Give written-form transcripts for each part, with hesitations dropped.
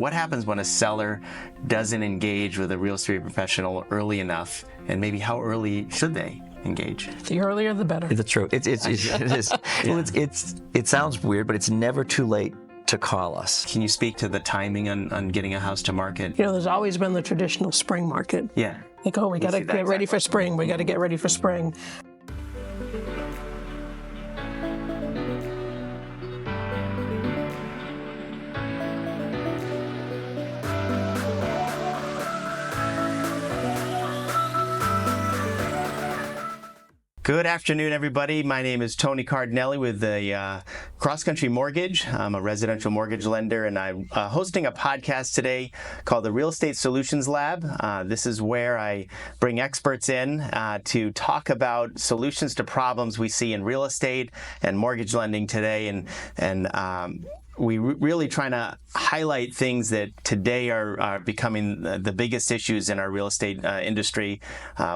what happens when a seller doesn't engage with a real estate professional early enough, and maybe how early should they engage? The earlier, the better. It's true. It is. Yeah. Well, it sounds weird, but it's never too late to call us. Can you speak to the timing on getting a house to market? There's always been the traditional spring market. Yeah. Like, we got to get ready for spring. We got to get ready for spring. Good afternoon, everybody. My name is Tony Cardinali with the CrossCountry Mortgage. I'm a residential mortgage lender, and I'm hosting a podcast today called the Real Estate Solutions Lab. This is where I bring experts in to talk about solutions to problems we see in real estate and mortgage lending today, and we really trying to highlight things that today are becoming the biggest issues in our real estate industry,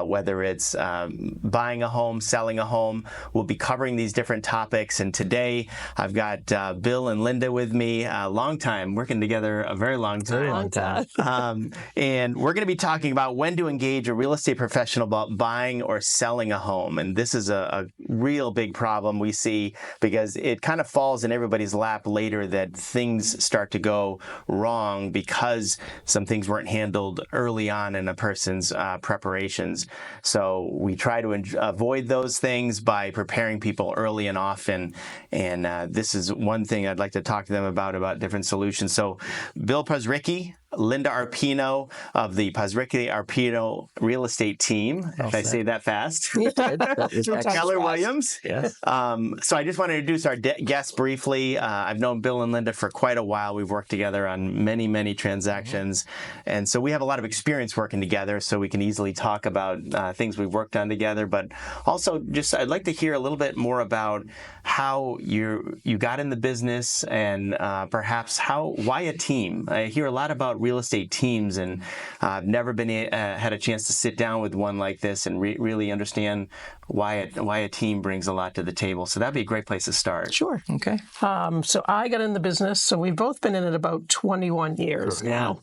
whether it's buying a home, selling a home. We'll be covering these different topics, and today I've got Bill and Linda with me, a long time, working together a very long time. Very long time. And we're going to be talking about when to engage a real estate professional about buying or selling a home. And this is a real big problem we see because it kind of falls in everybody's lap later that things start to go wrong because some things weren't handled early on in a person's preparations. So we try to avoid those things by preparing people early and often. And this is one thing I'd like to talk to them about different solutions. So Bill Pazricki, Linda Arpino of the Pazricki Arpino Real Estate Team, if I say that fast. Keller Williams. Yes. So I just want to introduce our guests briefly. I've known Bill and Linda for quite a while. We've worked together on many, many transactions. And so we have a lot of experience working together, so we can easily talk about things we've worked on together. But also, I'd like to hear a little bit more about how you got in the business and perhaps why a team. I hear a lot about real estate teams, and I've never been had a chance to sit down with one like this and really understand why a team brings a lot to the table. So that'd be a great place to start. Sure. Okay. So I got in the business, so we've both been in it about 21 years now.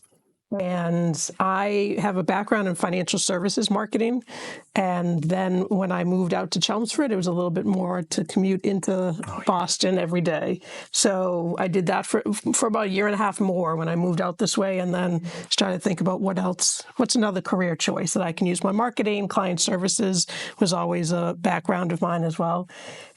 And I have a background in financial services marketing. And then when I moved out to Chelmsford, it was a little bit more to commute into Boston every day. So I did that for about a year and a half more when I moved out this way, and then started to think about what's another career choice that I can use. My marketing, client services was always a background of mine as well.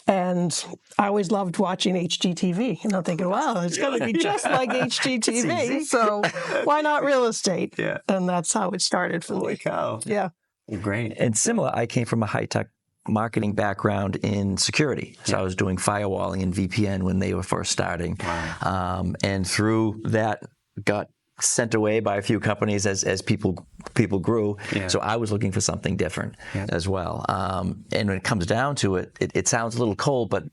And I always loved watching HGTV. And I'm thinking, wow, it's going to be just like HGTV. So why not real estate? Yeah. And that's how it started for me. Holy cow. Yeah. Great. And similar, I came from a high-tech marketing background in security. So I was doing firewalling and VPN when they were first starting. Wow. And through that, got sent away by a few companies as people grew. Yeah. So I was looking for something different as well. And when it comes down to it, it sounds a little cold, but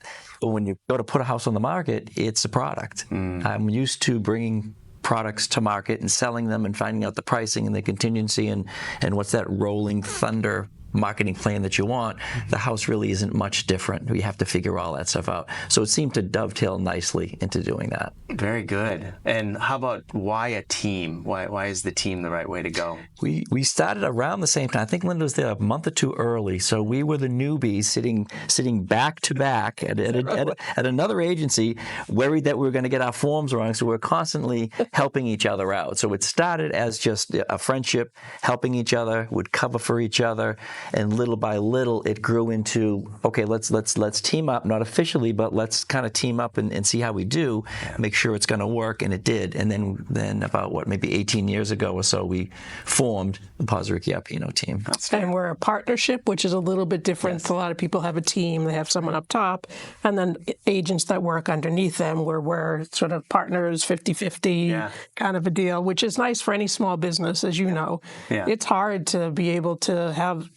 when you go to put a house on the market, it's a product. I'm used to bringing products to market and selling them and finding out the pricing and the contingency and what's that rolling thunder marketing plan that you want. The house really isn't much different. We have to figure all that stuff out. So it seemed to dovetail nicely into doing that. Very good. And how about why a team? Why is the team the right way to go? We started around the same time. I think Linda was there a month or two early. So we were the newbies sitting back to back at another agency, worried that we were going to get our forms wrong. So we were constantly helping each other out. So it started as just a friendship, helping each other, would cover for each other. And little by little, it grew into, okay, let's team up, not officially, but let's kind of team up and see how we do, make sure it's going to work, and it did. And then about, maybe 18 years ago or so, we formed the Pazricki Arpino team. And we're a partnership, which is a little bit different. Yes. A lot of people have a team, they have someone up top, and then agents that work underneath them, where we're sort of partners, 50-50 kind of a deal, which is nice for any small business, as you know. Yeah. It's hard to be able to have,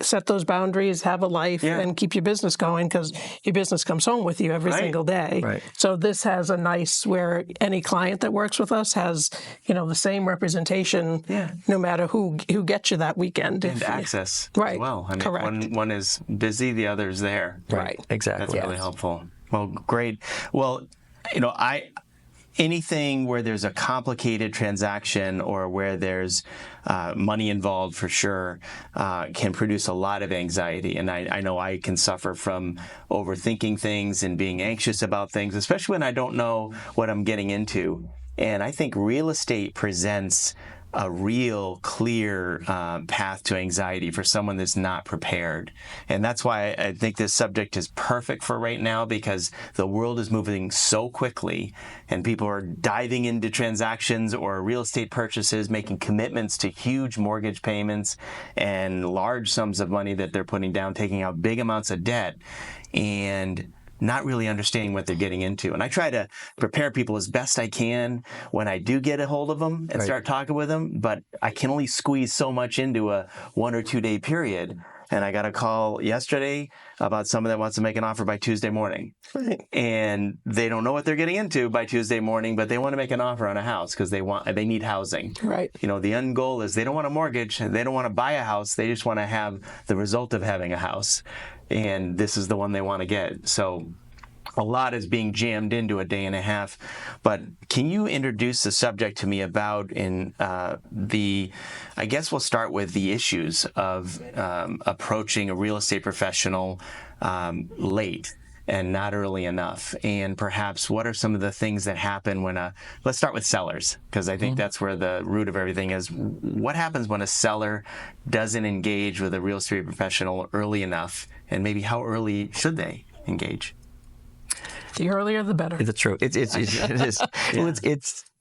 set those boundaries, have a life, and keep your business going, because your business comes home with you every single day. Right. So this has a nice, where any client that works with us has, the same representation, no matter who gets you that weekend. And access as well. I mean, correct. One is busy, the other is there. Right. Exactly. That's really helpful. Well, great. Well, anything where there's a complicated transaction or where there's money involved for sure can produce a lot of anxiety. And I know I can suffer from overthinking things and being anxious about things, especially when I don't know what I'm getting into. And I think real estate presents a real clear path to anxiety for someone that's not prepared. And that's why I think this subject is perfect for right now, because the world is moving so quickly and people are diving into transactions or real estate purchases, making commitments to huge mortgage payments and large sums of money that they're putting down, taking out big amounts of debt, and not really understanding what they're getting into. And I try to prepare people as best I can when I do get a hold of them and start talking with them, but I can only squeeze so much into a 1 or 2 day period. And I got a call yesterday about someone that wants to make an offer by Tuesday morning. Right. And they don't know what they're getting into by Tuesday morning, but they want to make an offer on a house because they need housing. Right. You know, the end goal is they don't want a mortgage, they don't want to buy a house, they just want to have the result of having a house. And this is the one they want to get. So a lot is being jammed into a day and a half. But can you introduce the subject to me about I guess we'll start with the issues of approaching a real estate professional late and not early enough, and perhaps what are some of the things that happen when let's start with sellers, because I think that's where the root of everything is. What happens when a seller doesn't engage with a real estate professional early enough, and maybe how early should they engage? The earlier, the better. That's true. It is. Yeah. Well,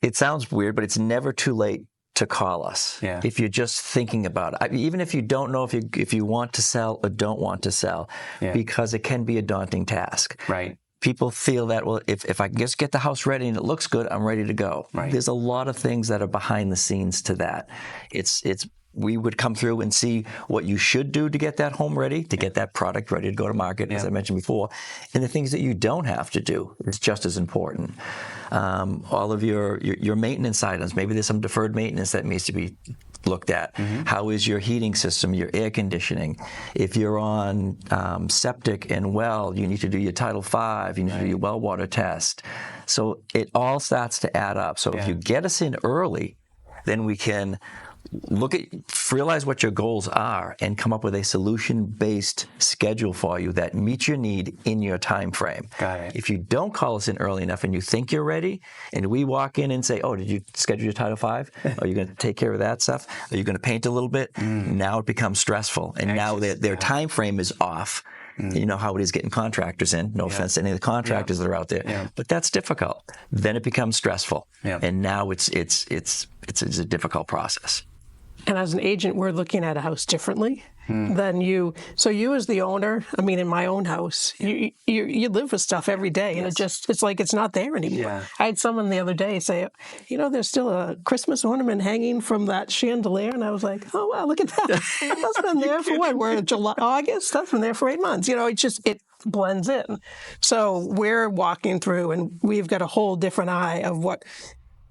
it sounds weird, but it's never too late to call us. Yeah. If you're just thinking about it, even if you don't know if you want to sell or don't want to sell, because it can be a daunting task. Right. People feel that, well, if I can just get the house ready and it looks good, I'm ready to go. Right. There's a lot of things that are behind the scenes to that. We would come through and see what you should do to get that home ready, to get that product ready to go to market, as I mentioned before, and the things that you don't have to do is just as important. All of your maintenance items, maybe there's some deferred maintenance that needs to be looked at. Mm-hmm. How is your heating system, your air conditioning? If you're on septic and well, you need to do your Title V, you need to do your well water test. So it all starts to add up. So if you get us in early, then we can realize what your goals are and come up with a solution-based schedule for you that meets your need in your time frame. Got it. If you don't call us in early enough and you think you're ready, and we walk in and say, oh, did you schedule your Title V? Are you going to take care of that stuff? Are you going to paint a little bit? Now it becomes stressful. And now their time frame is off. You know how it is getting contractors in. No offense to any of the contractors that are out there, but that's difficult. Then it becomes stressful, and now it's a difficult process. And as an agent, we're looking at a house differently than you. So you as the owner, I mean, in my own house, you live with stuff every day, and it's like it's not there anymore. Yeah. I had someone the other day say, there's still a Christmas ornament hanging from that chandelier, and I was like, oh wow, look at that. That's been there for what? We're in July, August. That's been there for 8 months. It blends in. So we're walking through, and we've got a whole different eye of what.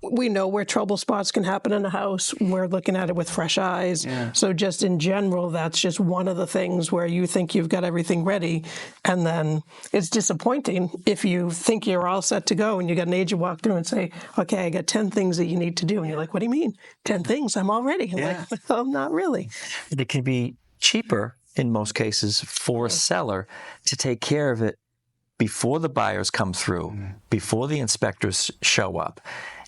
We know where trouble spots can happen in a house. We're looking at it with fresh eyes. Yeah. So just in general, that's just one of the things where you think you've got everything ready. And then it's disappointing if you think you're all set to go and you got an agent walk through and say, okay, I got 10 things that you need to do. And you're like, what do you mean? 10 things? I'm all ready. I'm like, well, not really. It can be cheaper in most cases for a seller to take care of it before the buyers come through, before the inspectors show up.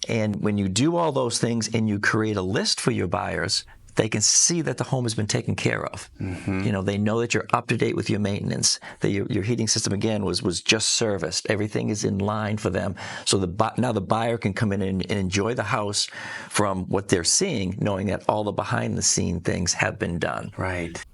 And when you do all those things and you create a list for your buyers, they can see that the home has been taken care of. Mm-hmm. They know that you're up to date with your maintenance, that your heating system, again, was just serviced. Everything is in line for them. So now the buyer can come in and enjoy the house from what they're seeing, knowing that all the behind-the-scene things have been done. Right.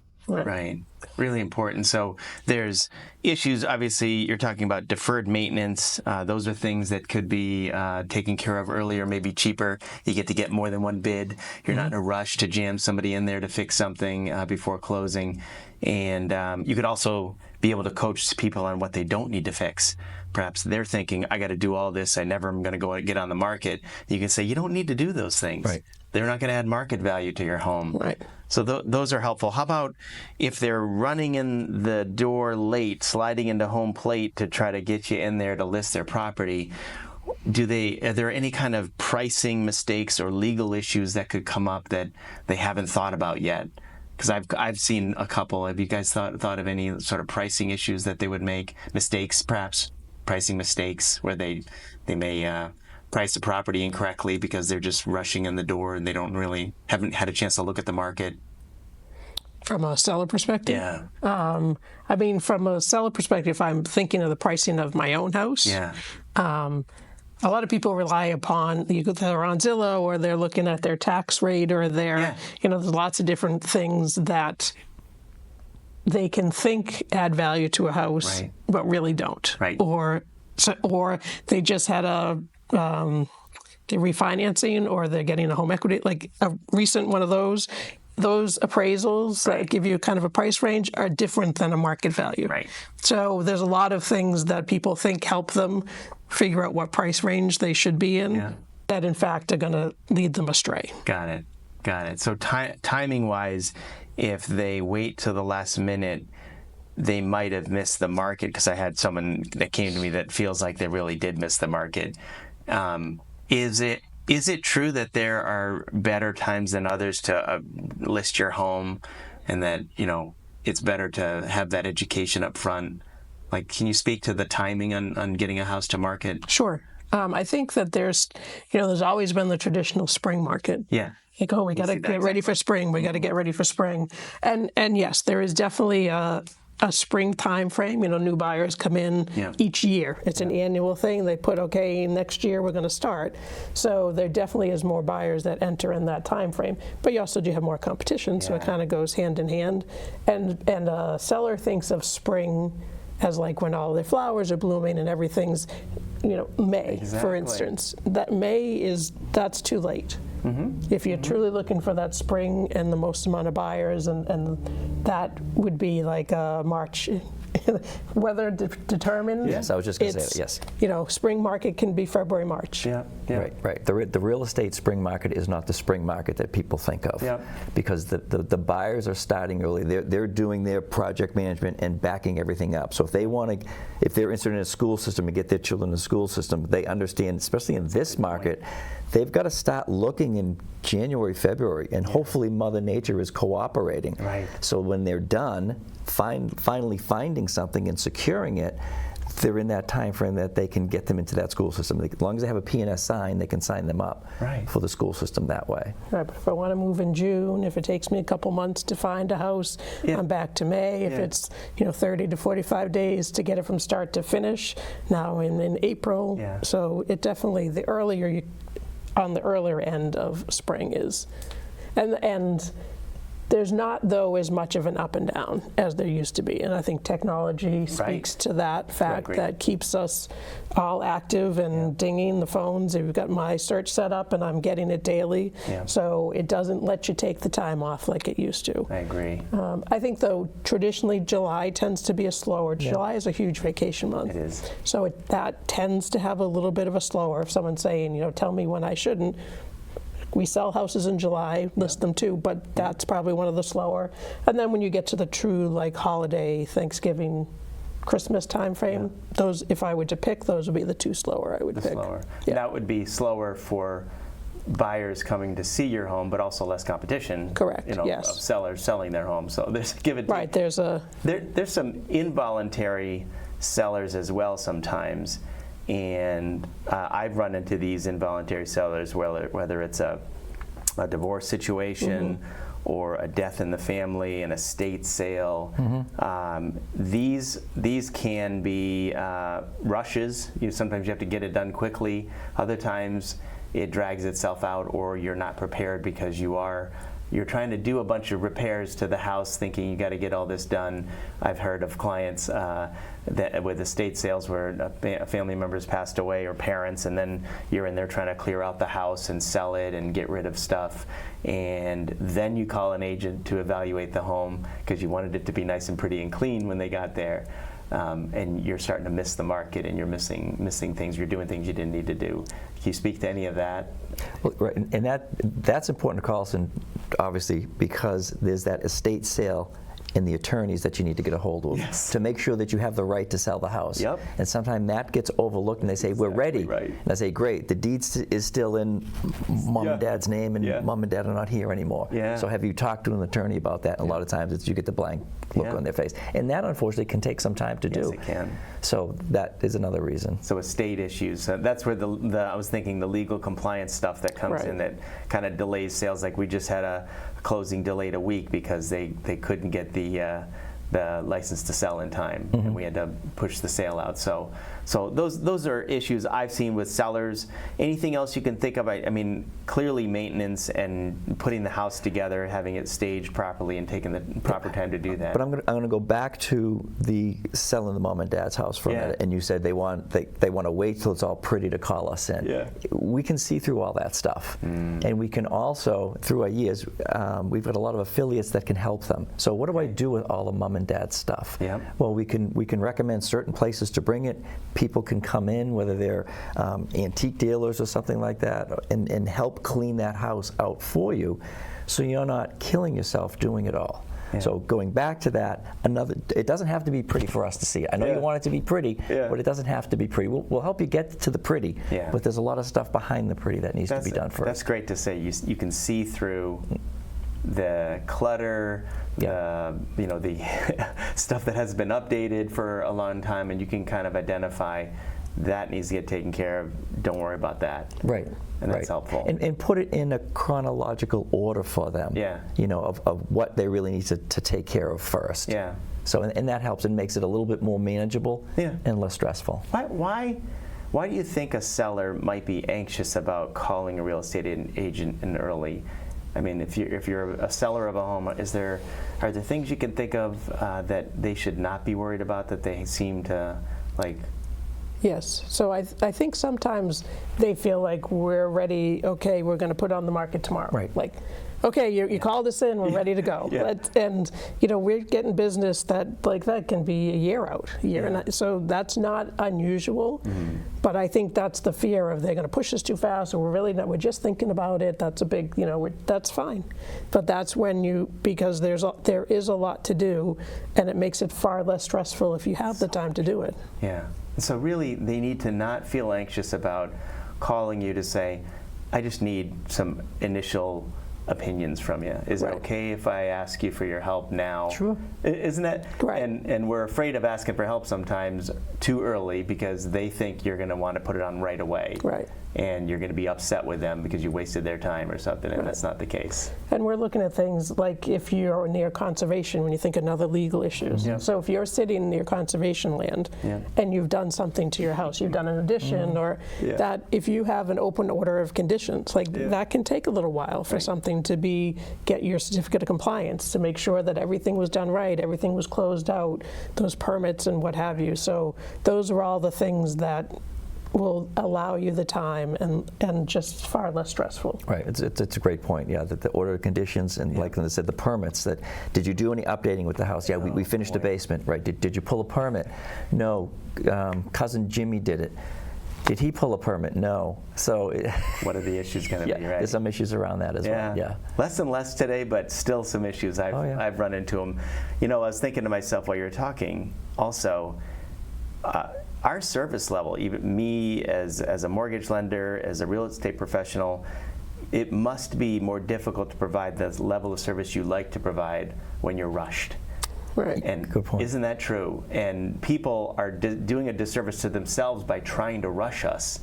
Really important. So there's issues, obviously, you're talking about deferred maintenance. Those are things that could be taken care of earlier, maybe cheaper. You get more than one bid. You're not in a rush to jam somebody in there to fix something before closing. And you could also be able to coach people on what they don't need to fix. Perhaps they're thinking, I got to do all this. I never am going to go and get on the market. You can say, you don't need to do those things. Right. They're not going to add market value to your home. Right. So those are helpful. How about if they're running in the door late, sliding into home plate to try to get you in there to list their property? are there any kind of pricing mistakes or legal issues that could come up that they haven't thought about yet? Because I've seen a couple. Have you guys thought of any sort of pricing issues that they would make? Mistakes, perhaps pricing mistakes, where they may price the property incorrectly because they're just rushing in the door and they haven't had a chance to look at the market. From a seller perspective? Yeah. I mean, from a seller perspective, if I'm thinking of the pricing of my own house, Yeah. A lot of people rely upon, they're on Zillow or they're looking at their tax rate or their, there's lots of different things that they can think add value to a house, Right. but really don't. Right. Or they just had they're refinancing or they're getting a home equity, like a recent one of those appraisals that give you kind of a price range are different than a market value. Right. So there's a lot of things that people think help them figure out what price range they should be in that in fact are going to lead them astray. Got it. So timing-wise, if they wait till the last minute, they might have missed the market, because I had someone that came to me that feels like they really did miss the market. Is it true that there are better times than others to list your home, and that, it's better to have that education up front? Like, can you speak to the timing on getting a house to market? Sure. I think that there's always been the traditional spring market. Yeah. Like, we got to get ready for spring. We got to get ready for spring. And yes, there is definitely a spring time frame. New buyers come in each year. It's an annual thing. They put, okay, next year we're going to start. So there definitely is more buyers that enter in that time frame. But you also do have more competition, so it kind of goes hand in hand. And a seller thinks of spring as like when all the flowers are blooming and everything's, May, for instance. That that's too late. Mm-hmm. If you're truly looking for that spring and the most amount of buyers, and that would be like March, weather determined. Yes, I was just going to say that, yes. Spring market can be February, March. Yeah. Right. The real estate spring market is not the spring market that people think of, because the buyers are starting early. They're doing their project management and backing everything up. So if they're interested in a school system and get their children in a school system, they understand, especially in this market, they've got to start looking in January, February, and hopefully Mother Nature is cooperating. Right. So when they're done, finally finding something and securing it, they're in that time frame that they can get them into that school system. As long as they have a P&S sign, they can sign them up for the school system that way. Right, but if I want to move in June, if it takes me a couple months to find a house, I'm back to May. If it's 30 to 45 days to get it from start to finish, now in April. Yeah. So it definitely, the earlier on the earlier end of spring is, and there's not, though, as much of an up and down as there used to be. And I think technology speaks to that fact, that keeps us all active and dinging the phones. We've got my search set up and I'm getting it daily. Yeah. So it doesn't let you take the time off like it used to. I agree. I think, though, traditionally July tends to be a slower. July is a huge vacation month. It is. So that tends to have a little bit of a slower. If someone's saying, tell me when I shouldn't, we sell houses in July, list them too, but that's probably one of the slower. And then when you get to the true holiday, Thanksgiving, Christmas time frame, those, if I were to pick, those would be the two slower I would pick. Slower. Yeah. That would be slower for buyers coming to see your home, but also less competition. Correct. Of sellers selling their home. So there's there's some involuntary sellers as well sometimes. And I've run into these involuntary sellers, whether it's a divorce situation or a death in the family, an estate sale. These can be rushes. Sometimes you have to get it done quickly. Other times it drags itself out, or you're not prepared because you're trying to do a bunch of repairs to the house thinking you got to get all this done. I've heard of clients that with estate sales where a family member's passed away or parents, and then you're in there trying to clear out the house and sell it and get rid of stuff. And then you call an agent to evaluate the home because you wanted it to be nice and pretty and clean when they got there. And you're starting to miss the market, and you're missing things. You're doing things you didn't need to do. Can you speak to any of that? Well, right, and that's important to Carlson, obviously, because there's that estate sale and the attorneys that you need to get a hold of to make sure that you have the right to sell the house. Yep. And sometimes that gets overlooked, and they say, we're ready. Right. And I say, great, the deed is still in mom and dad's name, and mom and dad are not here anymore. Yeah. So have you talked to an attorney about that? And a lot of times you get the blank look on their face. And that, unfortunately, can take some time to do. Yes, it can. So that is another reason. So estate issues, that's where I was thinking the legal compliance stuff that comes in that kind of delays sales. Like we just had a closing delayed a week because they couldn't get the license to sell in time, and we had to push the sale out. So those are issues I've seen with sellers. Anything else you can think of? I mean, clearly maintenance and putting the house together, having it staged properly, and taking the proper time to do that. But I'm gonna go back to the selling the mom and dad's house for a minute. And you said they want to wait till it's all pretty to call us in. Yeah. We can see through all that stuff, and we can also, through our years, we've got a lot of affiliates that can help them. So what do I do with all the mom and dad stuff? Yeah. Well, we can recommend certain places to bring it. People can come in, whether they're antique dealers or something like that, and help clean that house out for you, so you're not killing yourself doing it all. Yeah. So going back to that, it doesn't have to be pretty for us to see. I know you want it to be pretty, but it doesn't have to be pretty. We'll help you get to the pretty, but there's a lot of stuff behind the pretty that needs to be done first. That's great to say. You can see through the clutter, the stuff that has been updated for a long time, and you can kind of identify that needs to get taken care of. Don't worry about that. Right. And that's helpful. And put it in a chronological order for them. Yeah. Of what they really need to take care of first. Yeah. So and that helps and makes it a little bit more manageable and less stressful. Why do you think a seller might be anxious about calling a real estate agent in early? I mean, if you're a seller of a home, are there things you can think of that they should not be worried about that they seem to like? Yes. So I think sometimes they feel like we're ready. Okay, we're going to put it on the market tomorrow. Right. Like, okay, you called us in, we're ready to go. And we're getting business that can be a year out, and so that's not unusual. But I think that's the fear of they're going to push us too fast, or we're just thinking about it. That's a big, that's fine. But that's when because there is a lot to do, and it makes it far less stressful if you have the time to do it. Yeah. So really, they need to not feel anxious about calling you to say, I just need some initial opinions from you. Is it okay if I ask you for your help now? Sure. Isn't that? Right. And we're afraid of asking for help sometimes too early because they think you're going to want to put it on right away. Right. And you're going to be upset with them because you wasted their time or something, and that's not the case. And we're looking at things like if you're near conservation, when you think of other legal issues. So if you're sitting near conservation land and you've done something to your house, you've done an addition, or that if you have an open order of conditions, that can take a little while for something to get your certificate of compliance, to make sure that everything was done right, everything was closed out, those permits and what have you. So those are all the things that will allow you the time and just far less stressful. Right, it's a great point. Yeah, that the order of conditions and like I said, the permits. That did you do any updating with the house? Yeah, we finished the basement. Right. Did you pull a permit? No. Cousin Jimmy did it. Did he pull a permit? No. So what are the issues going to be? Right. There's some issues around that as well. Yeah. Less and less today, but still some issues. I've run into them. I was thinking to myself while you were talking. Also. Our service level, even me as a mortgage lender, as a real estate professional, it must be more difficult to provide the level of service you like to provide when you're rushed. Right. And good point. Isn't that true? And people are doing a disservice to themselves by trying to rush us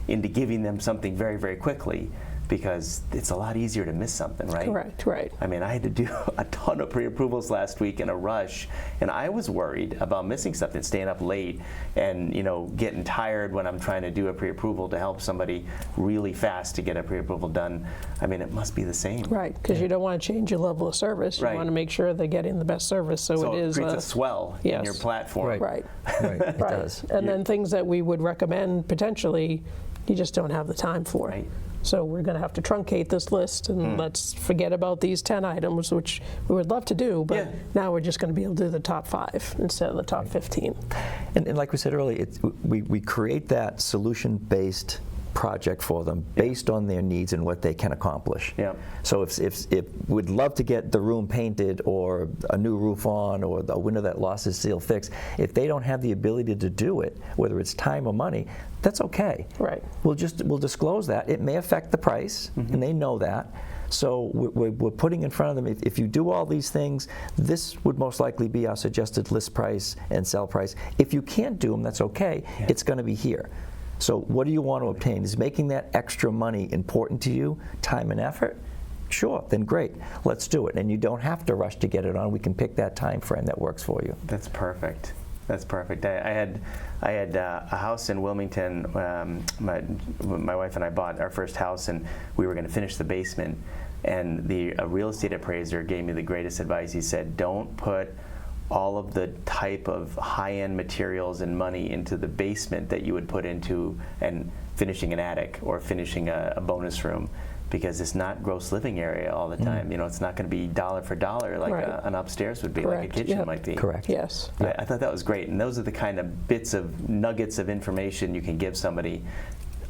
into giving them something very, very quickly, because it's a lot easier to miss something, right? Correct, right. I mean, I had to do a ton of pre-approvals last week in a rush, and I was worried about missing something, staying up late, and getting tired when I'm trying to do a pre-approval to help somebody really fast to get a pre-approval done. I mean, it must be the same. Right, because you don't want to change your level of service. You want to make sure they're getting the best service, so it is creates a swell in your platform. Right. It does. And then things that we would recommend potentially, you just don't have the time for. Right. So we're going to have to truncate this list, and let's forget about these 10 items, which we would love to do, but now we're just going to be able to do the top 5 instead of the top 15. And like we said earlier, we create that solution-based project for them based on their needs and what they can accomplish. Yeah. So if we'd love to get the room painted or a new roof on or the window that lost its seal fixed, if they don't have the ability to do it, whether it's time or money, that's okay. Right. We'll disclose that. It may affect the price, and they know that. So we're putting in front of them, if you do all these things, this would most likely be our suggested list price and sell price. If you can't do them, that's okay. Yeah. It's going to be here. So what do you want to obtain? Is making that extra money important to you, time and effort? Sure, then great. Let's do it. And you don't have to rush to get it on. We can pick that time frame that works for you. That's perfect. That's perfect. I had a house in Wilmington. My wife and I bought our first house, and we were going to finish the basement. And a real estate appraiser gave me the greatest advice. He said, don't put all of the type of high-end materials and money into the basement that you would put into and finishing an attic or finishing a bonus room, because it's not gross living area all the time. It's not going to be dollar for dollar like an upstairs would be. Correct. Like a kitchen might be. Correct. Yes. I thought that was great, and those are the kind of nuggets of information you can give somebody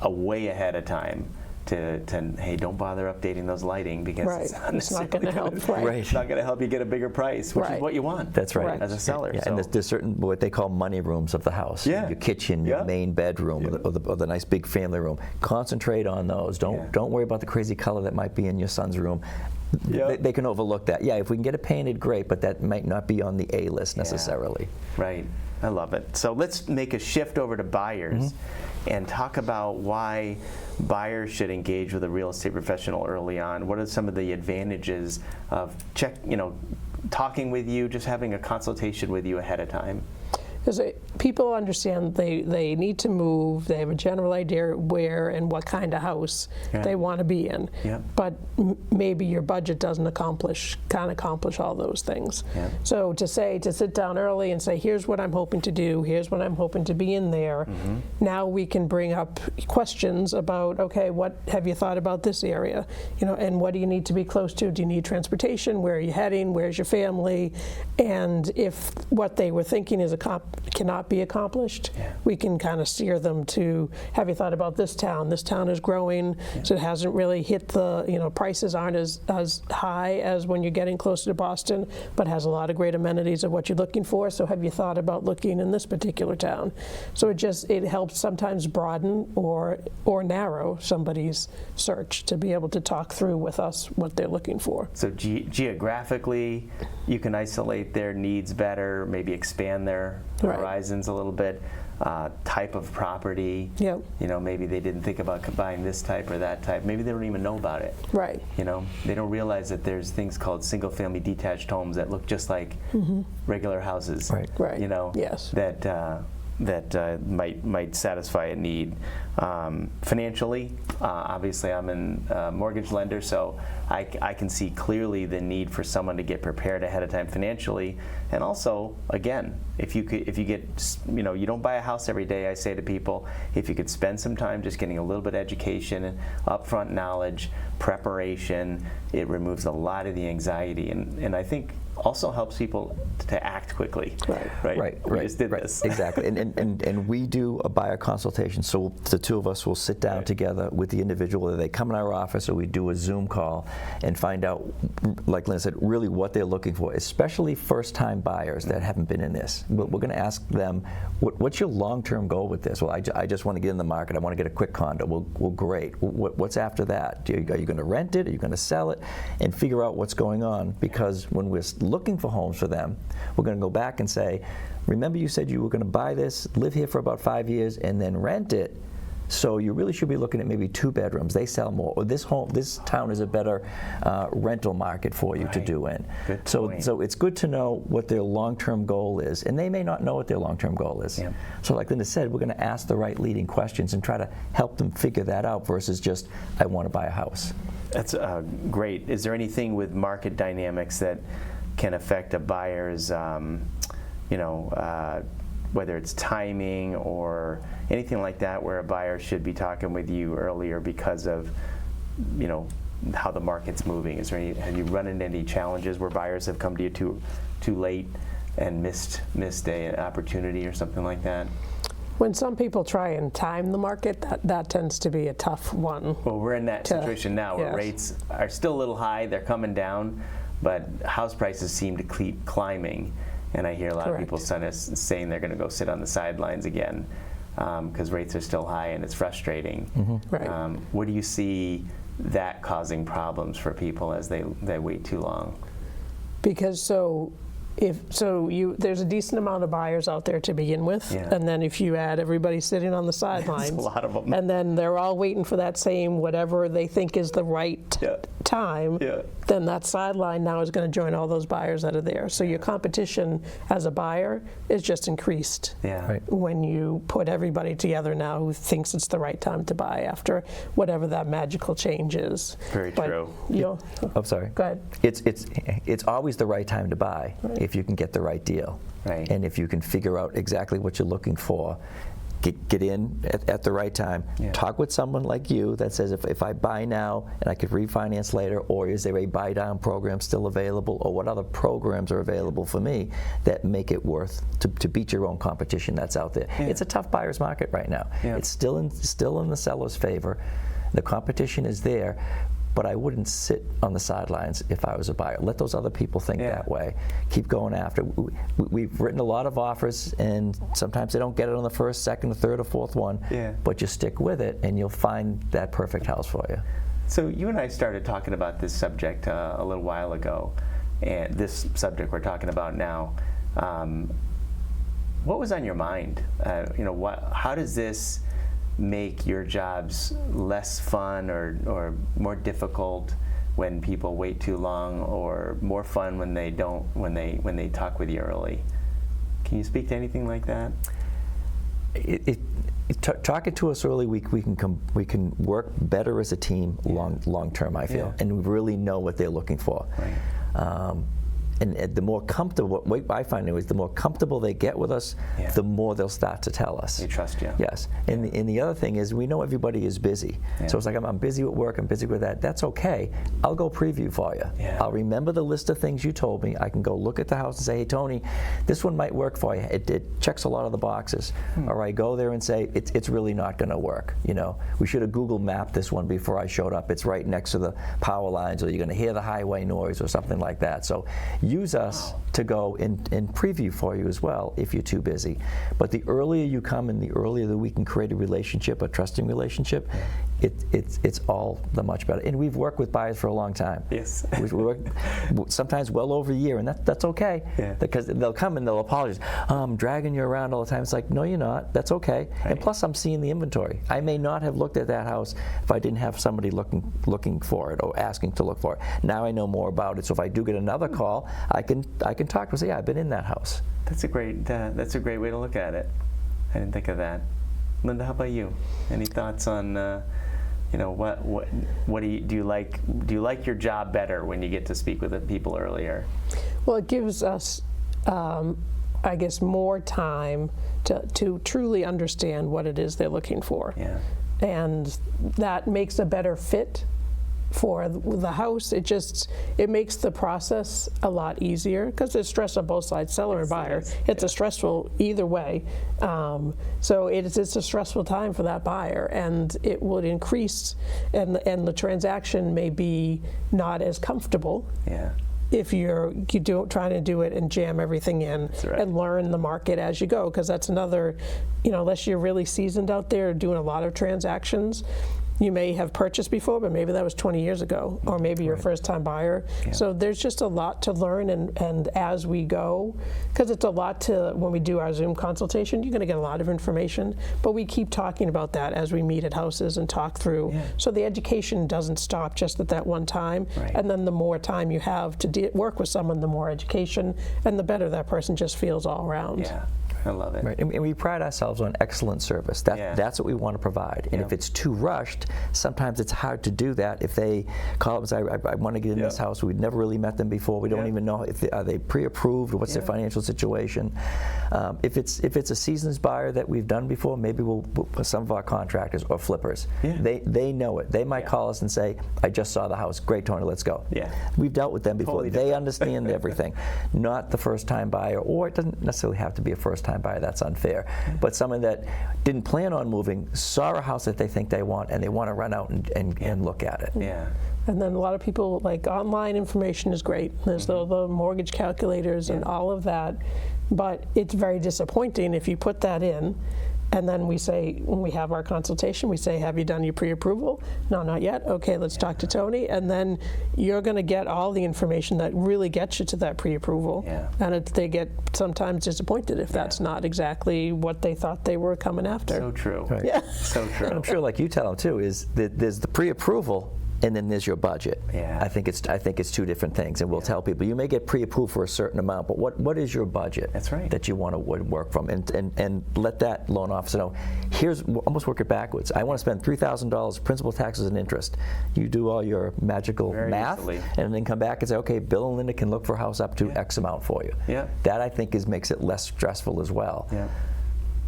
way ahead of time. To hey, don't bother updating those lighting because it's not going to help. It's not going to help you get a bigger price, which is what you want. That's right. As a seller. Yeah, and there's certain what they call money rooms of the house. Yeah. Your kitchen, your main bedroom, or the nice big family room. Concentrate on those. Don't worry about the crazy color that might be in your son's room. They can overlook that. Yeah, if we can get it painted, great, but that might not be on the A list necessarily. Right. I love it. So let's make a shift over to buyers and talk about why buyers should engage with a real estate professional early on. What are some of the advantages of talking with you, just having a consultation with you ahead of time? Because people understand they need to move, they have a general idea where and what kind of house they want to be in, but maybe your budget can't accomplish all those things. So to sit down early and say, here's what I'm hoping to do, here's what I'm hoping to be in there, now we can bring up questions about, okay, what have you thought about this area, and what do you need to be close to? Do you need transportation? Where are you heading? Where's your family? And if what they were thinking cannot be accomplished, we can kind of steer them to, have you thought about this town? This town is growing, so it hasn't really hit the, prices aren't as high as when you're getting closer to Boston, but has a lot of great amenities of what you're looking for. So have you thought about looking in this particular town? So it helps sometimes broaden or narrow somebody's search to be able to talk through with us what they're looking for. So geographically, you can isolate their needs better, maybe expand their horizons a little bit. Type of property. Maybe they didn't think about buying this type or that type. Maybe they don't even know about it. Right. They don't realize that there's things called single-family detached homes that look just like regular houses. Right. Yes. That might satisfy a need. Financially, obviously I'm a mortgage lender, so I can see clearly the need for someone to get prepared ahead of time financially. And also, again, if you get, you don't buy a house every day, I say to people, if you could spend some time just getting a little bit of education, upfront knowledge, preparation, it removes a lot of the anxiety, and I think also helps people to act quickly. Right. We just did this. Exactly. And we do a buyer consultation. So the two of us will sit down together with the individual, whether they come in our office or we do a Zoom call and find out, like Linda said, really what they're looking for, especially first-time buyers that haven't been in this. We're going to ask them, what's your long-term goal with this? Well, I just want to get in the market. I want to get a quick condo. Well, great. What's after that? Are you going to rent it? Are you going to sell it? And figure out what's going on, because when we're looking for homes for them, we're going to go back and say, remember you said you were going to buy this, live here for about 5 years, and then rent it. So you really should be looking at maybe 2 bedrooms. They sell more. Or this town is a better rental market for you to do in. So it's good to know what their long-term goal is, and they may not know what their long-term goal is. So like Linda said, we're going to ask the right leading questions and try to help them figure that out versus just, I want to buy a house. That's great. Is there anything with market dynamics that can affect a buyer's, whether it's timing or anything like that, where a buyer should be talking with you earlier because of, how the market's moving? Have you run into any challenges where buyers have come to you too late and missed an opportunity or something like that? When some people try and time the market, that tends to be a tough one. Well, we're in that situation now where yes. rates are still a little high. They're coming down, but house prices seem to keep climbing. And I hear a lot of people saying they're going to go sit on the sidelines again because rates are still high and it's frustrating. Mm-hmm. Right. Where do you see that causing problems for people as they wait too long? Because there's a decent amount of buyers out there to begin with, and then if you add everybody sitting on the sidelines, a lot of them. and then they're all waiting for that same whatever they think is the right time, then that sideline now is going to join all those buyers that are there. So your competition as a buyer is just increased when you put everybody together now who thinks it's the right time to buy after whatever that magical change is. Very true. I'm sorry. Go ahead. It's always the right time to buy if you can get the right deal. Right. And if you can figure out exactly what you're looking for, get in at the right time. Talk with someone like you that says if I buy now and I could refinance later, or is there a buy down program still available, or what other programs are available for me that make it worth to beat your own competition that's out there. It's a tough buyer's market right now. It's still in the seller's favor. The competition is there. But I wouldn't sit on the sidelines if I was a buyer. Let those other people think that way. Keep going after. We've written a lot of offers, and sometimes they don't get it on the first, second, or third, or fourth one. But you stick with it, and you'll find that perfect house for you. So you and I started talking about this subject a little while ago, and this subject we're talking about now. What was on your mind? How does this make your jobs less fun or more difficult when people wait too long, or more fun when they don't, when they talk with you early? Can you speak to anything like that? Talking to us early, we can work better as a team long term, I feel, and we really know what they're looking for. Right. And the more comfortable, what I find is the more comfortable they get with us, the more they'll start to tell us. They trust you. Yes. And the other thing is we know everybody is busy. So it's like, I'm busy with work, I'm busy with that. That's okay. I'll go preview for you. I'll remember the list of things you told me. I can go look at the house and say, hey, Tony, this one might work for you. It checks a lot of the boxes. Or I go there and say, it's really not going to work. We should have Google mapped this one before I showed up. It's right next to the power lines, or you're going to hear the highway noise or something like that. So use us to go and preview for you as well if you're too busy. But the earlier you come and the earlier that we can create a relationship, a trusting relationship, it's all the much better. And we've worked with buyers for a long time. Yes. We work sometimes well over a year, and that's okay. Because they'll come and they'll apologize. I'm dragging you around all the time. It's like, no, you're not. That's okay. Right. And plus, I'm seeing the inventory. I may not have looked at that house if I didn't have somebody looking for it or asking to look for it. Now I know more about it. So if I do get another call, I can talk to them and say, yeah, I've been in that house. That's a great way to look at it. I didn't think of that. Linda, how about you? Any thoughts on what do you like your job better when you get to speak with the people earlier? Well, it gives us I guess more time to truly understand what it is they're looking for. And that makes a better fit for the house. It makes the process a lot easier, because there's stress on both sides, seller and buyer. It's a stressful either way. So it's a stressful time for that buyer, and it would increase, and the transaction may be not as comfortable. If you're trying to do it and jam everything in and learn the market as you go, because that's another, unless you're really seasoned out there doing a lot of transactions, you may have purchased before, but maybe that was 20 years ago, or maybe you're a first-time buyer. So there's just a lot to learn, and as we go, because it's a lot when we do our Zoom consultation, you're going to get a lot of information, but we keep talking about that as we meet at houses and talk through. So the education doesn't stop just at that one time, and then the more time you have to work with someone, the more education, and the better that person just feels all around. I love it. Right. And we pride ourselves on excellent service. That's what we want to provide. And if it's too rushed, sometimes it's hard to do that. If they call up and say, I want to get in this house, we've never really met them before, we don't even know if are they pre-approved, or what's their financial situation. If it's a seasoned buyer that we've done before, maybe we'll some of our contractors or flippers. They know it. They might call us and say, I just saw the house. Great, Tony, let's go. We've dealt with them before. They understand everything. Not the first-time buyer, or it doesn't necessarily have to be a first-time first-time buyer, that's unfair. But someone that didn't plan on moving, saw a house that they think they want, and they want to run out and look at it. Yeah. And then a lot of people, like, online information is great. There's the mortgage calculators and all of that. But it's very disappointing if you put that in, and then we say, when we have our consultation, we say, have you done your pre-approval? No, not yet. Okay, let's talk to Tony. And then you're going to get all the information that really gets you to that pre-approval. Yeah. And they get sometimes disappointed if that's not exactly what they thought they were coming after. So true. Right. Yeah. So true. And I'm sure, like you tell them too, is that there's the pre-approval, and then there's your budget. Yeah. I think it's two different things, and we'll tell people you may get pre-approved for a certain amount, but what is your budget? That's right. That you want to work from, and let that loan officer know. Here's almost work it backwards. I want to spend $3,000 principal, taxes, and interest. You do all your magical Very math, easily. and then come back and say, okay, Bill and Linda can look for a house up to X amount for you. Yeah. That I think makes it less stressful as well. Yeah.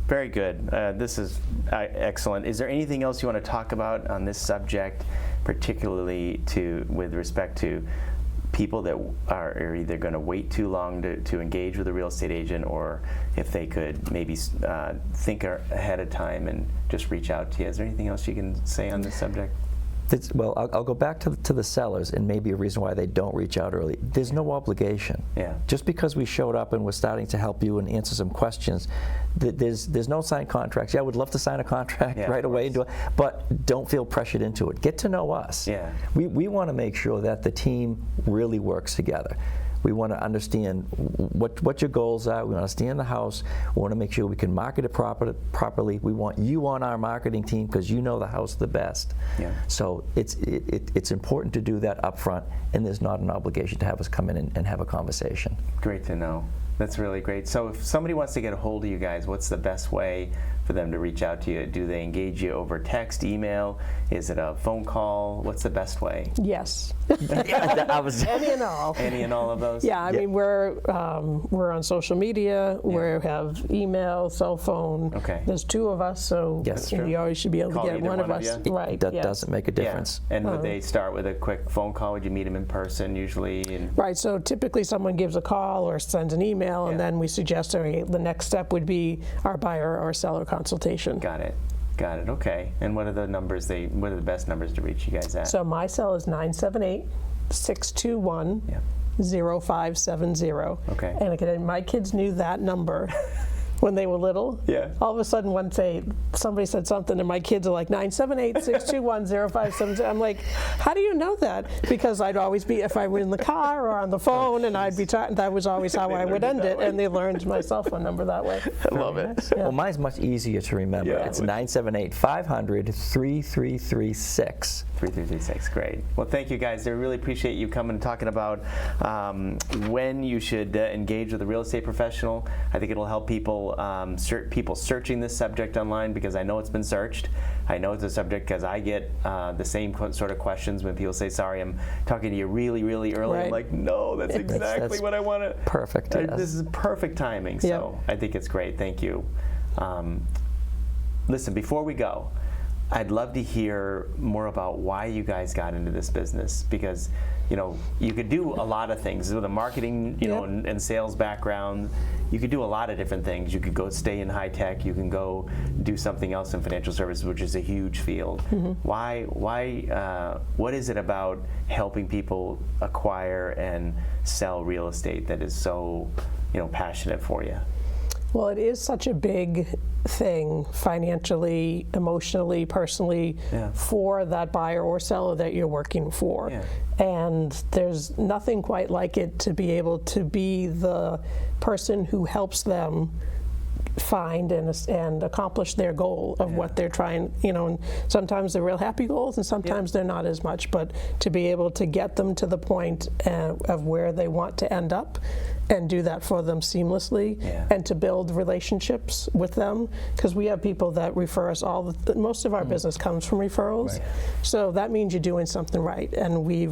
Very good. This is excellent. Is there anything else you want to talk about on this subject, particularly with respect to people that are either going to wait too long to engage with a real estate agent, or if they could maybe think ahead of time and just reach out to you? Is there anything else you can say on this subject? Well, I'll go back to the sellers, and maybe a reason why they don't reach out early. There's no obligation. Yeah. Just because we showed up and we're starting to help you and answer some questions, there's no signed contracts. Yeah, I would love to sign a contract right away and do it, but don't feel pressured into it. Get to know us. Yeah. We want to make sure that the team really works together. We want to understand what your goals are. We want to understand the house. We want to make sure we can market it properly. We want you on our marketing team because you know the house the best. Yeah. So it's important to do that up front, and there's not an obligation to have us come in and have a conversation. Great to know. That's really great. So if somebody wants to get a hold of you guys, what's the best way for them to reach out to you? Do they engage you over text, email? Is it a phone call? What's the best way? Yes. Any Any and all. Any and all of those? Yeah, I mean, we're on social media. We have email, cell phone. Okay. There's two of us, so Yes. you always should be able Call to get either one of one of us. you? Right. That yes. doesn't make a difference. Yeah. And would they start with a quick phone call? Would you meet them in person usually? Right. So typically, someone gives a call or sends an email, and then we suggest the next step would be our buyer or seller consultation. Got it. Okay. And what are the numbers? What are the best numbers to reach you guys at? So my cell is 978-621-0570. Okay. And again, my kids knew that number when they were little. Yeah. All of a sudden, one day, somebody said something, and my kids are like, 978-621-0570. I'm like, how do you know that? Because I'd always be, if I were in the car or on the phone, and I'd be talking, that was always how I would end it, and they learned my cell phone number that way. I love it. Well, mine's much easier to remember. Yeah. It's 978-500-3336. 3336, great. Well, thank you guys. I really appreciate you coming and talking about when you should engage with a real estate professional. I think it'll help people searching this subject online, because I know it's been searched. I know it's a subject because I get the same sort of questions when people say, sorry, I'm talking to you really, really early. Right. I'm like, no, that's exactly that's what I want to. perfect, yes. This is perfect timing, so I think it's great. Thank you. Listen, before we go, I'd love to hear more about why you guys got into this business, because you could do a lot of things with a marketing, and sales background. You could do a lot of different things. You could go stay in high tech. You can go do something else in financial services, which is a huge field. Why? What is it about helping people acquire and sell real estate that is so, passionate for you? Well, it is such a big thing financially, emotionally, personally for that buyer or seller that you're working for. Yeah. And there's nothing quite like it to be able to be the person who helps them find and accomplish their goal of what they're trying, and sometimes they're real happy goals and sometimes they're not as much, but to be able to get them to the point of where they want to end up and do that for them seamlessly, and to build relationships with them, because we have people that refer us most of our business comes from referrals. Right. So that means you're doing something right, and we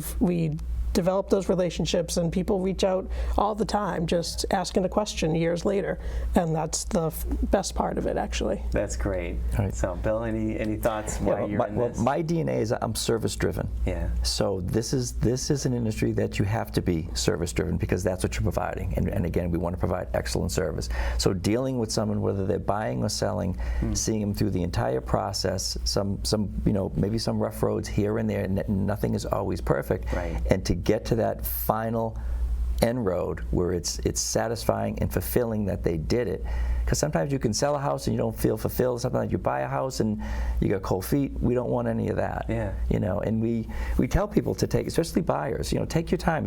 develop those relationships, and people reach out all the time just asking a question years later, and that's the best part of it, actually. That's great. Right. So, Bill, any thoughts why you're in this? My DNA is I'm service driven. Yeah. So this is an industry that you have to be service driven because that's what you're providing. And again, we want to provide excellent service. So dealing with someone, whether they're buying or selling, seeing them through the entire process, some maybe some rough roads here and there, nothing is always perfect. Right. And to get to that final end road where it's satisfying and fulfilling that they did it. Because sometimes you can sell a house and you don't feel fulfilled. Sometimes you buy a house and you got cold feet. We don't want any of that. Yeah. And we tell people to take, especially buyers, take your time.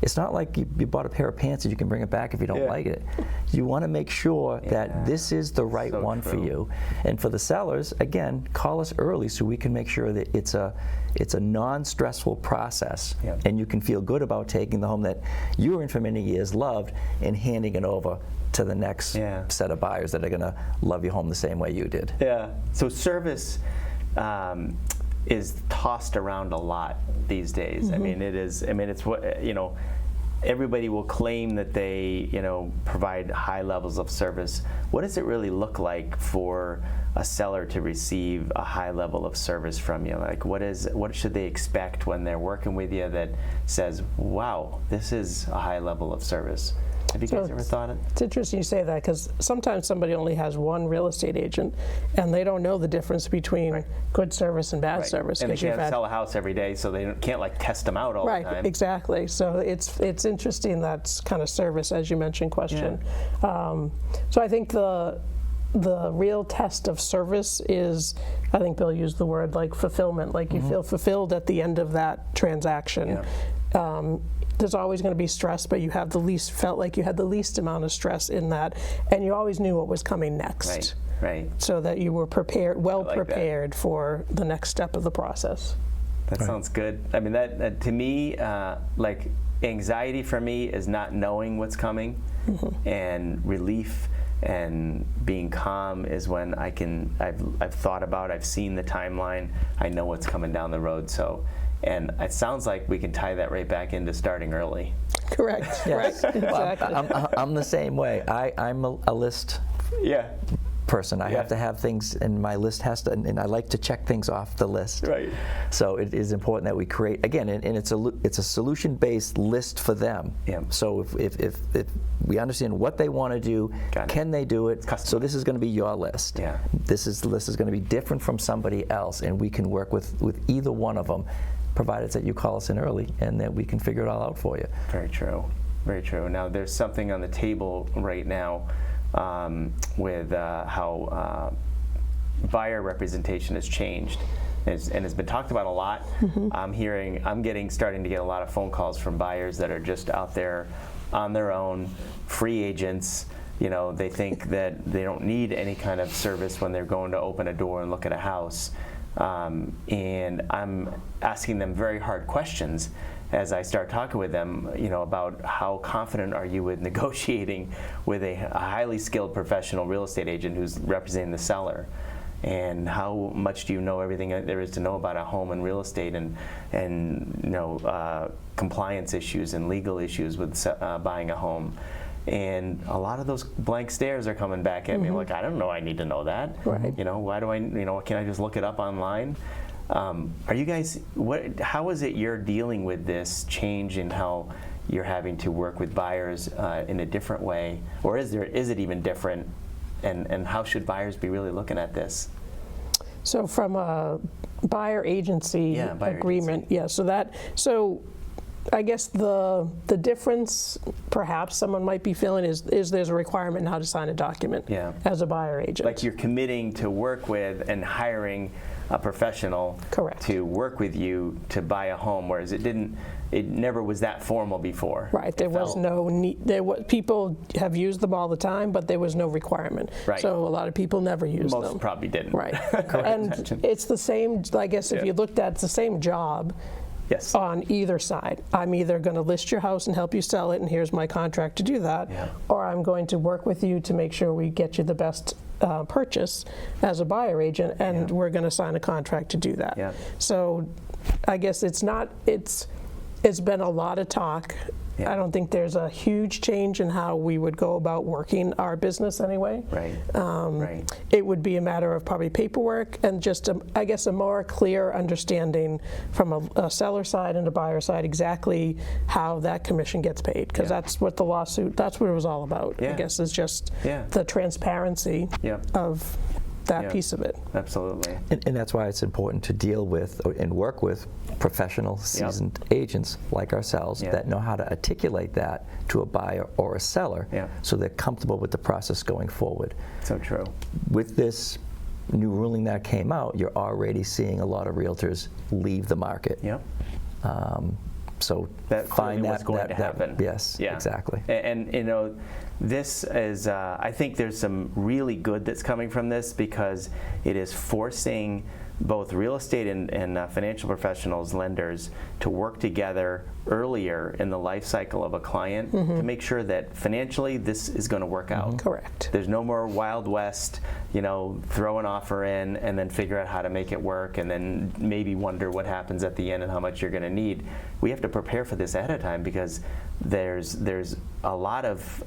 It's not like you bought a pair of pants and you can bring it back if you don't like it. You want to make sure that this is the right one for you. And for the sellers, again, call us early so we can make sure that it's a non-stressful process, and you can feel good about taking the home that you were in for many years, loved, and handing it over to the next set of buyers that are going to love your home the same way you did. Yeah. So service is tossed around a lot these days. I mean, it is. I mean, it's what everybody will claim that they provide high levels of service. What does it really look like for a seller to receive a high level of service from you? Like, what should they expect when they're working with you that says, wow, this is a high level of service? Have you guys ever thought it? It's interesting you say that, because sometimes somebody only has one real estate agent and they don't know the difference between good service and bad service. And they can't sell a house every day, so they can't test them out all the time. Right, exactly. So it's interesting, that kind of service, as you mentioned, question. So I think the real test of service is, I think Bill used the word like fulfillment, like you feel fulfilled at the end of that transaction. There's always going to be stress, but you felt like you had the least amount of stress in that, and you always knew what was coming next. Right. So that you were prepared for the next step of the process. That sounds good. I mean, that to me, like, anxiety for me is not knowing what's coming, and relief and being calm is when I've thought about, I've seen the timeline, I know what's coming down the road. So, and it sounds like we can tie that right back into starting early. Correct. Yes. Right. Exactly. Well, I'm the same way. I'm a list person. I have to have things, and my list has to, and I like to check things off the list. Right. So it is important that we create, again, and it's a solution-based list for them. So if we understand what they want to do, can they do it? So this is going to be your list. This list is going to be different from somebody else, and we can work with either one of them, provided that you call us in early and that we can figure it all out for you. Very true. Very true. Now, there's something on the table right now with how buyer representation has changed and has been talked about a lot. I'm starting to get a lot of phone calls from buyers that are just out there on their own, free agents. They think that they don't need any kind of service when they're going to open a door and look at a house. And I'm asking them very hard questions as I start talking with them, about how confident are you with negotiating with a highly skilled professional real estate agent who's representing the seller, and how much do you know everything there is to know about a home and real estate, and compliance issues and legal issues with buying a home. And a lot of those blank stares are coming back at me like, I don't know, I need to know that. Right. Why do I, can I just look it up online? Are you guys, how is it you're dealing with this change in how you're having to work with buyers in a different way? Or is it even different? And how should buyers be really looking at this? So from a buyer agency agreement, so I guess the difference perhaps someone might be feeling is there's a requirement in how to sign a document as a buyer agent. Like you're committing to work with and hiring a professional to work with you to buy a home, whereas it never was that formal before. Right, there was no need, people have used them all the time, but there was no requirement. Right. So a lot of people never used them. Most probably didn't. Right. And it's the same, I guess if you looked at it's the same job. Yes. On either side. I'm either going to list your house and help you sell it, and here's my contract to do that, or I'm going to work with you to make sure we get you the best purchase as a buyer agent, and we're going to sign a contract to do that. So I guess it's It's been a lot of talk. Yeah. I don't think there's a huge change in how we would go about working our business anyway. Right. Right. It would be a matter of probably paperwork and just, I guess, a more clear understanding from a seller side and a buyer side exactly how that commission gets paid, because that's what the lawsuit, that's what it was all about. I guess is just the transparency of that piece of it. Absolutely. And that's why it's important to deal with and work with professional, seasoned agents like ourselves that know how to articulate that to a buyer or a seller so they're comfortable with the process going forward. So true. With this new ruling that came out, you're already seeing a lot of realtors leave the market. Yep. So that find what's going to happen. Yes, exactly. And you know, this is, I think there's some really good that's coming from this, because it is forcing both real estate and financial professionals, lenders, to work together earlier in the life cycle of a client to make sure that financially this is going to work out. Correct. There's no more Wild West, you know, throw an offer in and then figure out how to make it work and then maybe wonder what happens at the end and how much you're going to need. We have to prepare for this ahead of time, because there's a lot of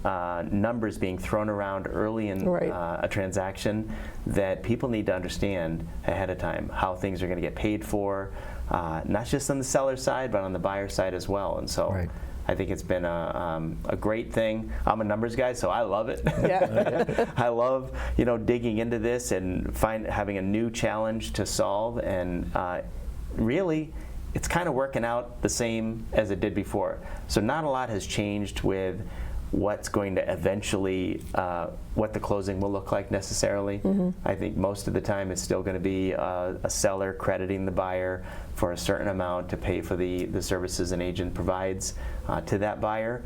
numbers being thrown around early in a transaction that people need to understand ahead of time how things are going to get paid for, not just on the seller side but on the buyer side as well. And so I think it's been a great thing. I'm a numbers guy, so I love it. I love, you know, digging into this and having a new challenge to solve, and really it's kind of working out the same as it did before. So not a lot has changed with what's going to eventually, what the closing will look like necessarily. I think most of the time it's still going to be a seller crediting the buyer for a certain amount to pay for the services an agent provides to that buyer.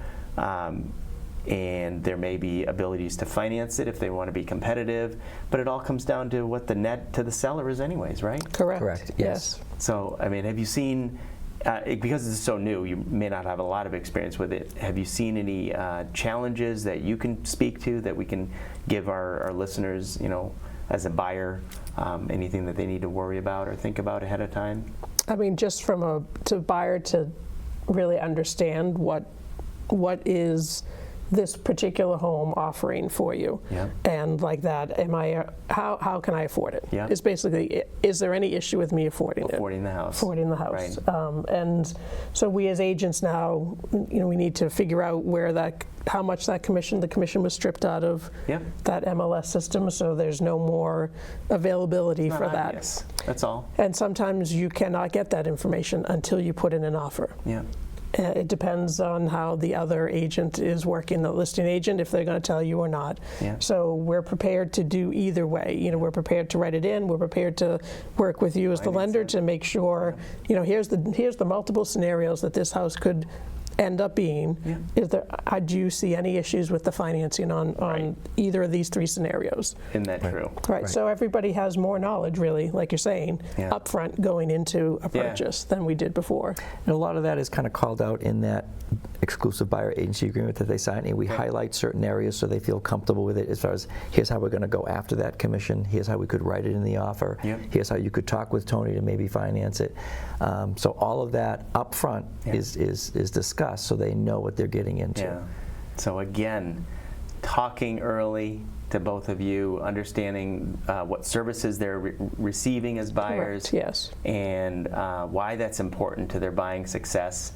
And there may be abilities to finance it if they want to be competitive, but it all comes down to what the net to the seller is anyways, right? Correct. Yes. So, I mean, have you seen, because this is so new, you may not have a lot of experience with it, have you seen any challenges that you can speak to that we can give our listeners, you know, as a buyer, anything that they need to worry about or think about ahead of time? I mean, just from a buyer to really understand what is this particular home offering for you, and like that, how can I afford it? It's basically, is there any issue with me affording the house? Affording the house. Right. And so we as agents now, you know, we need to figure out how much the commission was stripped out of that MLS system, so there's no more availability for that. Yes, that's all. And sometimes you cannot get that information until you put in an offer. It depends on how the other agent is working, the listing agent, if they're going to tell you or not. So we're prepared to do either way. You know, we're prepared to write it in. We're prepared to work with you as the lender to make sure, you know, here's the multiple scenarios that this house could end up being. Do you see any issues with the financing on either of these three scenarios? Isn't that true? Right. So everybody has more knowledge, really, like you're saying, upfront going into a purchase than we did before. And a lot of that is kind of called out in that exclusive buyer agency agreement that they sign, and we highlight certain areas so they feel comfortable with it, as far as here's how we're going to go after that commission, here's how we could write it in the offer, here's how you could talk with Tony to maybe finance it. So all of that up front is discussed, so they know what they're getting into. So again, talking early to both of you, understanding what services they're receiving as buyers, and why that's important to their buying success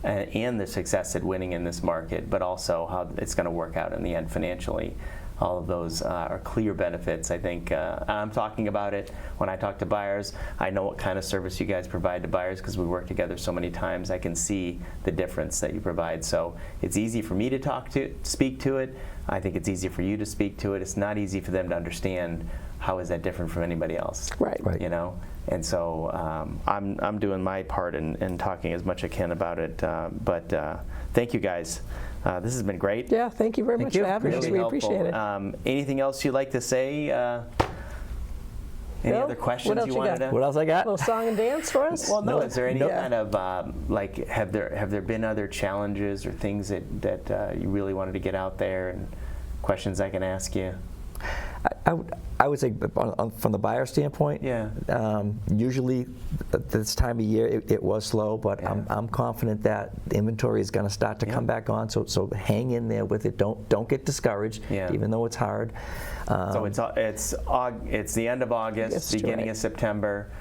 and the success at winning in this market, but also how it's going to work out in the end financially. All of those are clear benefits. I think I'm talking about it when I talk to buyers. I know what kind of service you guys provide to buyers because we work together so many times. I can see the difference that you provide. So it's easy for me to speak to it. I think it's easy for you to speak to it. It's not easy for them to understand how is that different from anybody else. Right. You know. And so I'm doing my part in talking as much as I can about it. But thank you guys. This has been great. Yeah, thank you very much for having us. We appreciate it. Anything else you'd like to say? Any other questions you wanted to? What else I got? A little song and dance for us? Well, no. Is there any kind of like have there been other challenges or things that you really wanted to get out there, and questions I can ask you? I would say from the buyer standpoint, usually at this time of year it was slow, but I'm confident that the inventory is going to start to come back on. So hang in there with it. Don't get discouraged, even though it's hard. So it's the end of August, beginning of September.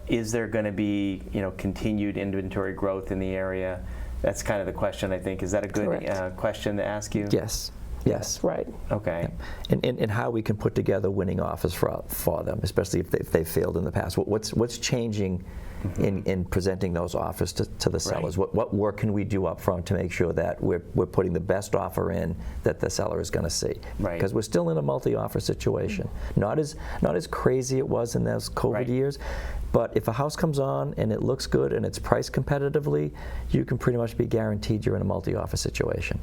Is there going to be continued inventory growth in the area? That's kind of the question, I think. Is that a good question to ask you? Yes. Yes. Right. Okay. And how we can put together winning offers for them, especially if they've failed in the past. What's changing in presenting those offers to the sellers? What work can we do up front to make sure that we're putting the best offer in that the seller is going to see? Right. Because we're still in a multi-offer situation. Not as crazy it was in those COVID years, but if a house comes on and it looks good and it's priced competitively, you can pretty much be guaranteed you're in a multi-offer situation.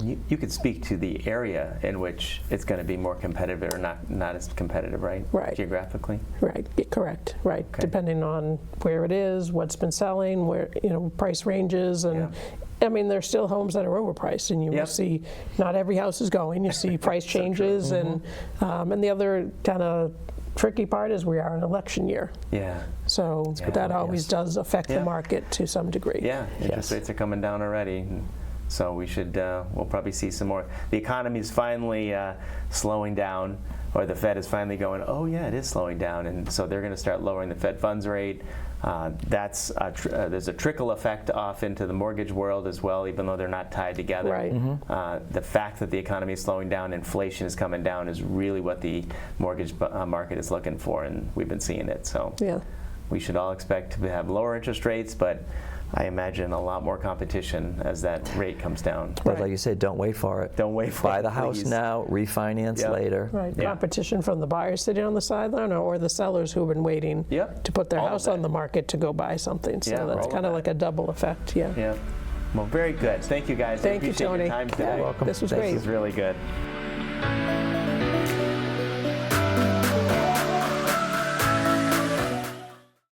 You could speak to the area in which it's going to be more competitive or not as competitive, right? Right. Geographically? Right. Correct. Right. Okay. Depending on where it is, what's been selling, where price ranges, and I mean there's still homes that are overpriced, and you will see not every house is going. You see price changes, and the other kind of tricky part is we are in election year. Yeah. So that always does affect the market to some degree. Yeah. Interest rates are coming down already. So we'll probably see some more. The economy is finally slowing down, or the Fed is finally going, oh yeah, it is slowing down, and so they're going to start lowering the Fed funds rate. There's a trickle effect off into the mortgage world as well, even though they're not tied together. Right. The fact that the economy is slowing down, inflation is coming down, is really what the mortgage market is looking for, and we've been seeing it. So we should all expect to have lower interest rates, but I imagine a lot more competition as that rate comes down. But like you said, don't wait for it. Don't wait for it. Buy the house now, refinance later. Right. Competition from the buyers sitting on the sideline, or the sellers who have been waiting to put their house on the market to go buy something. So that's kind of like a double effect. Yeah. Well, very good. Thank you, guys. Thank you, Tony. Your time today. You're welcome. This was great. This is really good.